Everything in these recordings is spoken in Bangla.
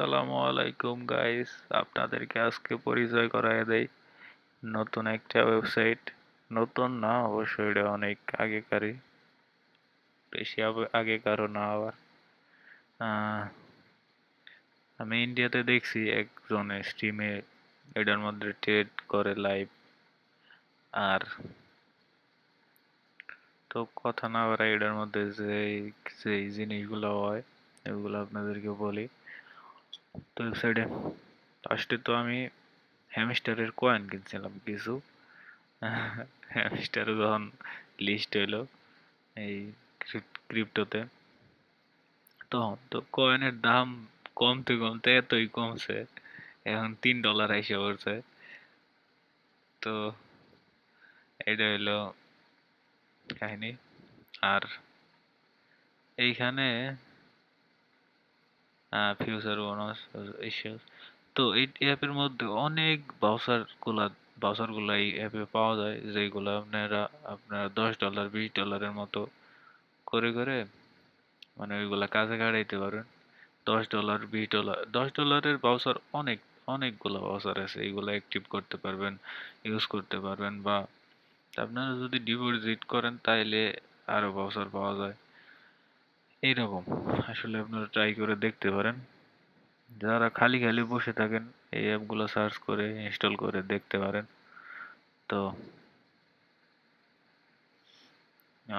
আসসালামু আলাইকুম গাইস, আপনাদেরকে আজকে পরিচয় করায় দেই নতুন একটা ওয়েবসাইট। নতুন না, অবশ্যই এটা অনেক আগেকারই, বেশি আগেকারও না আবার। আহ, আমি ইন্ডিয়াতে দেখছি একজন স্ট্রিমে এটার মধ্যে ট্রেড করে লাইভ। আর তো কথা না বাড়াই, এটার মধ্যে যে জিনিসগুলো হয় এগুলো আপনাদেরকে বলি। তো ওয়েবসাইটে ফার্স্টে তো আমি হ্যামস্টারের কয়েন কিনছিলাম কিছু। হ্যামস্টার যখন লিস্ট হইলো এই ক্রিপ্টোতে, তখন তো কয়েনের দাম কমতে কমতে এতই কমছে, এখন $3 এসে পড়ছে। তো এটা হইলো কাহিনী। আর এইখানে ফিউচার বোনাস ইস্যুস, তো এই অ্যাপের মধ্যে অনেক বাউচার গুলা এই অ্যাপে পাওয়া যায়, যেগুলো আপনারা $10 $20 মতো করে করে মানে ওইগুলা কাজে লাগাইতে পারেন। $10 $20, $10 বাউচার অনেকগুলো বাউচার আছে, এইগুলা অ্যাক্টিভ করতে পারবেন, ইউজ করতে পারবেন। বা আপনারা যদি ডিপোজিট করেন তাইলে আরো বাউচার পাওয়া যায়। এইরকম আসলে আপনারা ট্রাই করে দেখতে পারেন। যারা খালি খালি বসে থাকেন, এই অ্যাপগুলো সার্চ করে ইনস্টল করে দেখতে পারেন। তো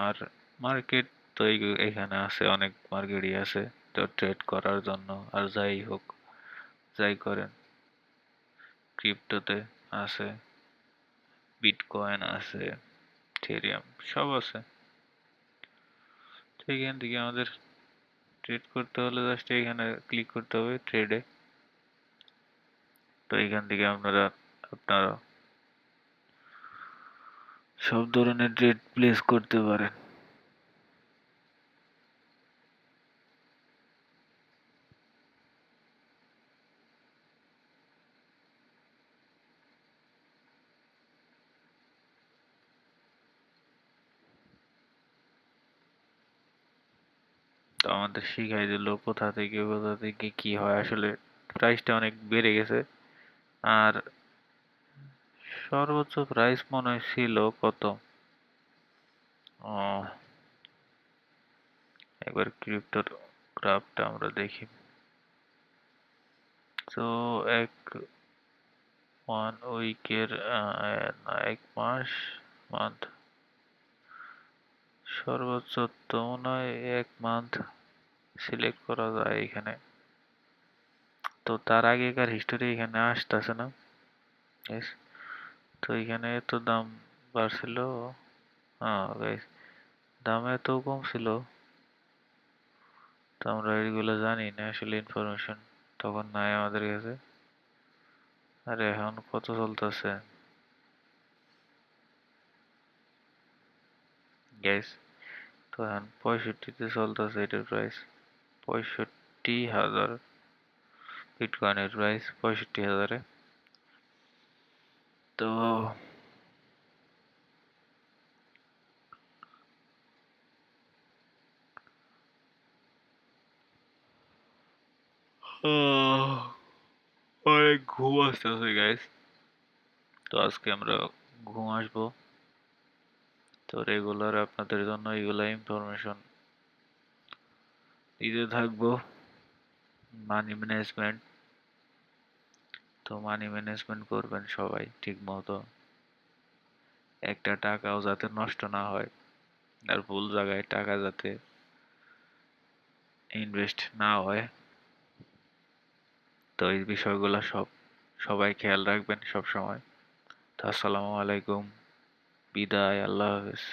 আর মার্কেট তো এইখানে আছে, অনেক মার্কেটই আছে তো ট্রেড করার জন্য। আর যাই হোক, যাই করেন, ক্রিপ্টোতে আছে, বিটকয়েন আছে, ইথেরিয়াম সব আছে। তো এখান থেকে আমাদের ট্রেড করতে হলে জাস্ট এখানে ক্লিক করতে হবে ট্রেডে। তো এখান থেকে আপনারা সব ধরনের ট্রেড প্লেস করতে পারেন। তো আমাদের শিখাই দিল কোথা থেকে কি হয়। আসলে প্রাইসটা অনেক বেড়ে গেছে। আর সর্বোচ্চ প্রাইস মনে হয় ছিল কত, ও, একবার ক্রিপ্টোর গ্রাফটা আমরা দেখি। তো এক ওয়ান উইকের না, এক মাস, মান্থ, সর্বোচ্চ তো মনে হয় এক মান্থ সিলেক্ট করা যায় এখানে। তো তার আগেকার হিস্টোরি এখানে আসতেছে না। Yes. তো এখানে তো দাম বাড়ছিল। হ্যাঁ গাইস, দাম এত কম ছিল, তো আমরা এগুলো জানি না আসলে, ইনফরমেশন তখন নাই আমাদের কাছে। আর এখন কত চলতেছে গাইস? তো এখন 65-তে চলতেছে এটার প্রাইস, 65,000। বিটকয়েনের প্রাইস 65,000-এ। তো অনেক ঘুম আসতেছে গাইস। তো আজকে আমরা ঘুম আসবো। তো রেগুলার আপনাদের জন্য এইগুলা ইনফরমেশন দিতে থাকবো। মানি ম্যানেজমেন্ট, তো মানি ম্যানেজমেন্ট করবেন সবাই ঠিক মতো, একটা টাকাও যাতে নষ্ট না হয়, আর ভুল জায়গায় টাকা যাতে ইনভেস্ট না হয়। তো এই বিষয়গুলো সবাই খেয়াল রাখবেন সব সময়। তো আসসালামু আলাইকুম, বিদায়, আল্লাহ হাফেজ।